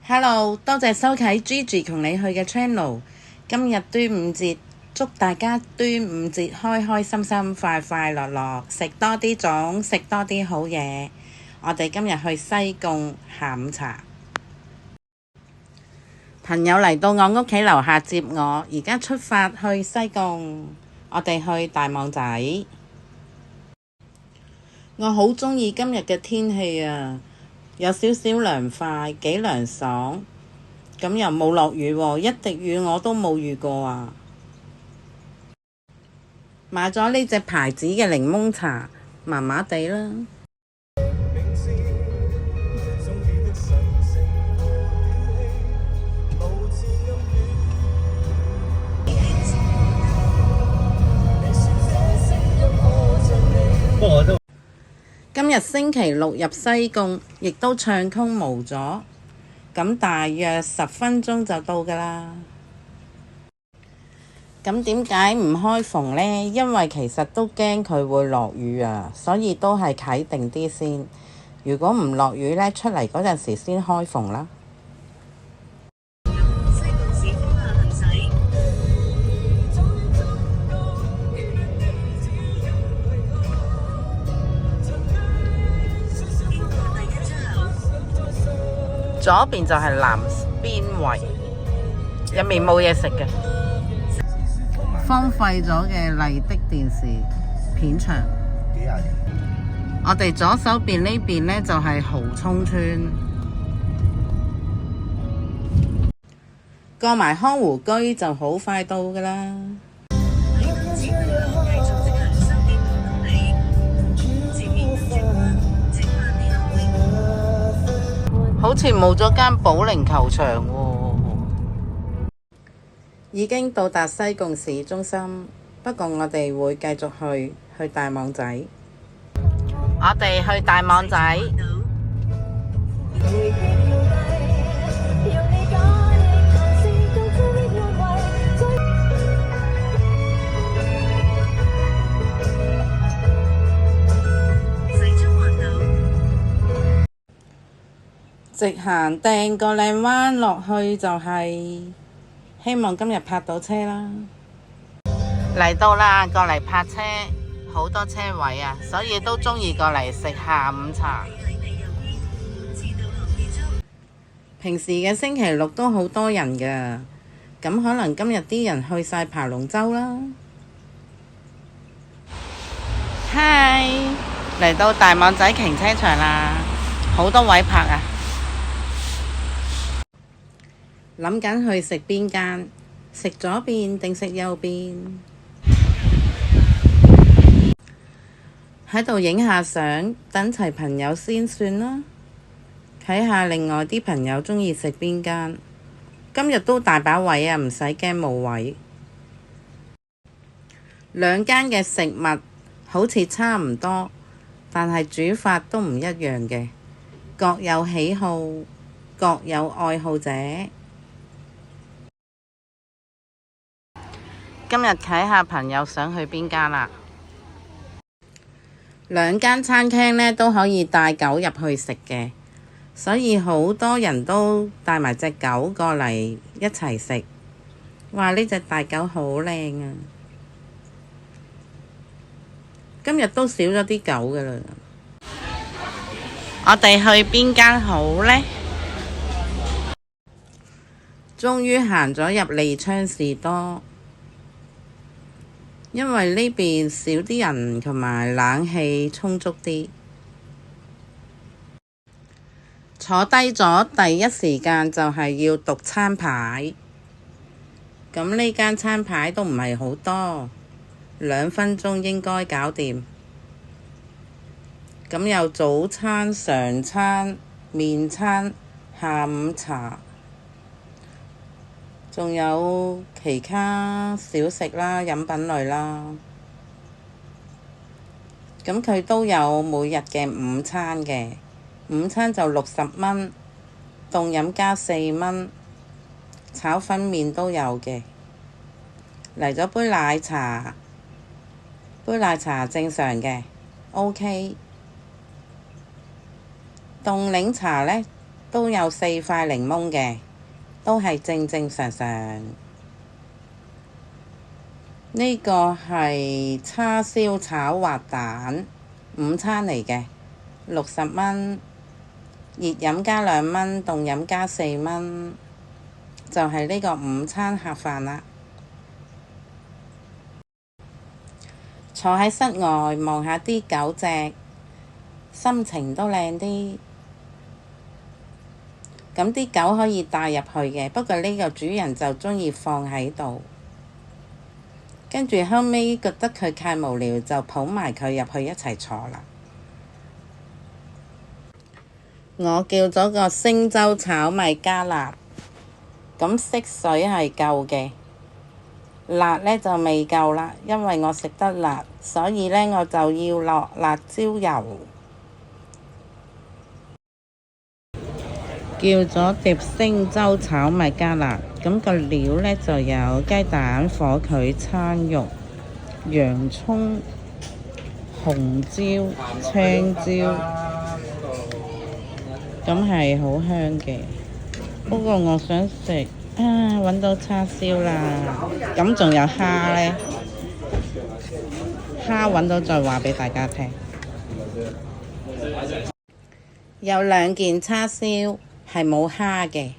Hello，多謝收睇 Gigi 同你去嘅 channel。今日端午節，祝大家端午節開開心心、快快樂樂，食多啲粽，食多啲好嘢。我哋今日去西貢下午茶，朋友嚟到我屋企樓下接我，而家出發去西貢。我哋去大網仔。我好鍾意今日嘅天氣啊！有少少涼快，幾涼爽，咁又冇落雨喎，一滴雨我都冇遇過啊！買咗呢隻牌子嘅檸檬茶，麻麻地啦。今日星期六入西貢，亦都暢通無阻，咁大約10分鐘就到㗎喇。咁點解唔開篷呢？因為其實都驚佢會落雨啊，所以都係啟定啲先。如果唔落雨呢，出嚟嗰陣時先開篷啦。左邊就係南邊圍，入面冇嘢食嘅，荒廢咗嘅麗的電視片場。我哋左手邊呢邊呢，就係蠔涌村，過埋康湖居就好快到㗎啦。好似冇咗間保齡球場喎。已經到達西貢市中心，不過我哋會繼續去大網仔。我哋去大網仔。直行掟個靚彎落去就係，希望今日泊到車啦。嚟到啦，過嚟泊車，好多車位啊，所以都鍾意過嚟食下午茶。平時嘅星期六都好多人㗎，咁可能今日啲人去晒爬龍舟啦。嗨，嚟到大網仔停車場啦，好多位泊啊！諗緊去食邊間？食左邊定食右邊？喺度影下相，等齊朋友先算啦。睇下另外啲朋友鍾意食邊間。今日都大把位啊，唔使驚冇位。兩間嘅食物好似差唔多，但係煮法都唔一樣嘅，各有喜好，各有愛好者。今日睇下朋友想去邊間啦。兩間餐廳呢都可以帶狗入去食嘅，所以好多人都帶埋隻狗過嚟一齊食。哇！呢隻大狗好靚啊！今日都少咗啲狗㗎喇。我哋去邊間好呢？終於行咗入利昌士多。因為呢邊少啲人同埋冷氣充足啲，坐低咗第一時間就係要讀餐牌。咁呢間餐牌都唔係好多，2分鐘應該搞掂。咁有早餐、常餐、麵餐、下午茶。仲有其他小食啦、飲品類啦，咁佢都有每日嘅午餐嘅，午餐就60蚊，凍飲加4蚊，炒粉麵都有嘅。嚟咗杯奶茶，杯奶茶正常嘅 ，OK。凍檸茶呢，都有4塊檸檬嘅，都係正正常常。呢個係叉燒炒滑蛋，午餐嚟嘅，60蚊，熱飲加2蚊，凍飲加4蚊，就係呢個午餐盒飯啦。坐喺室外望下啲狗隻，心情都靚啲。咁啲狗可以帶入去嘅，不過呢個主人就鍾意放喺度。跟住後尾覺得佢太無聊，就抱埋佢入去一齊坐啦。我叫咗個星洲炒米加辣，咁色水係夠嘅，辣呢就未夠啦，因為我食得辣，所以呢我就要落辣椒油。叫咗碟星洲炒米加辣，咁個料呢就有雞蛋、火腿、餐肉、洋葱、紅椒、青椒，咁係好香嘅。不過我想食揾到叉燒啦，咁仲有蝦呢？蝦揾到再話俾大家聽。有2件叉燒係冇蝦嘅。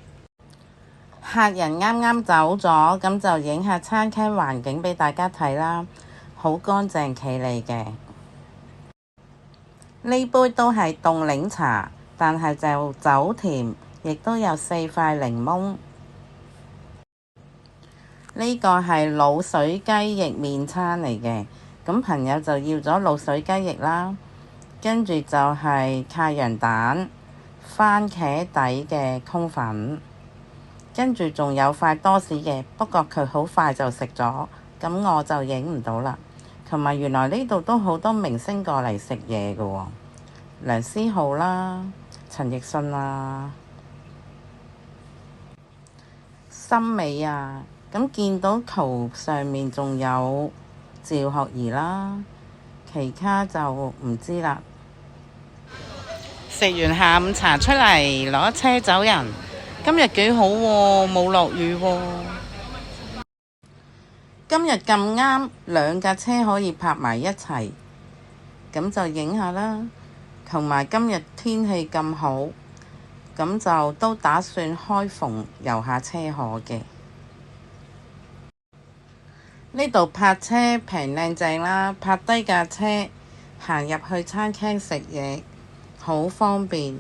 客人啱啱走咗，咁就影下餐廳環境俾大家睇啦，好乾淨企理嘅。呢杯都係凍檸茶，但係就走甜，亦都有4塊檸檬。呢個係滷水雞翼麵餐嚟嘅，咁朋友就要咗滷水雞翼啦，跟住就係太陽蛋、番茄底嘅通粉，跟住仲有塊多士嘅，不過佢好快就食咗，咁我就影唔到啦。同埋原來呢度都好多明星過嚟食嘢㗎喎，梁思浩啦、陳奕迅啊、森美啊，咁見到圖上面仲有趙學而啦，其他就唔知啦。食完下午茶出嚟攞車走人，今日幾好喎，冇落雨喎。今日咁啱2架車可以泊埋一齊，咁就影下啦。同埋今日天氣咁好，咁就都打算開篷遊下車河嘅。呢度泊車平靚正啦，泊低架車行入去餐廳食嘢，好方便。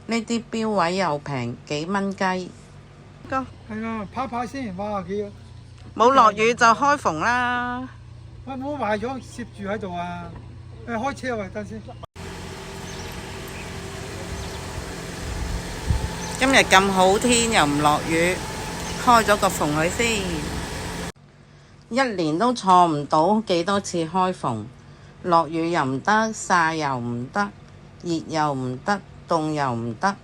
呢啲標位又平，幾蚊雞。係啊，拍拍先，哇幾！冇落雨就開篷啦。喂，冇壞咗攝住喺度啊！開車喎，等先。今日咁好天又唔落雨，開咗個篷去先。1年都坐唔到幾多次開篷，落雨又唔得，曬又唔得，熱又唔得，凍又唔得，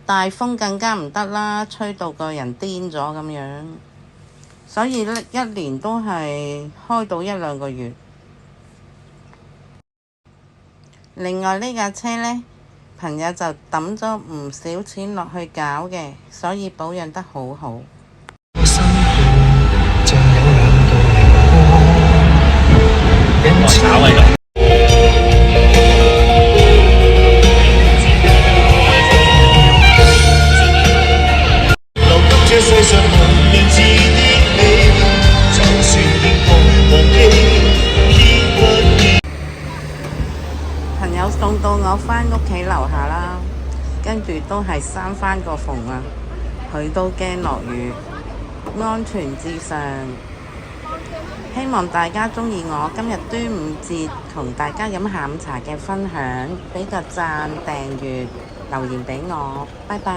大風更加唔得啦，吹到個人癲咗咁樣。所以1年都係開到1-2個月。另外呢架車呢，朋友就抌咗唔少錢落去搞嘅，所以保養得好好。朋友送到我返屋企樓下啦，跟住都係閂返個篷啊，佢都驚落雨，安全至上。希望大家鍾意我今日端午節同大家飲下午茶嘅分享，俾個讚、訂閱、留言俾我，拜拜。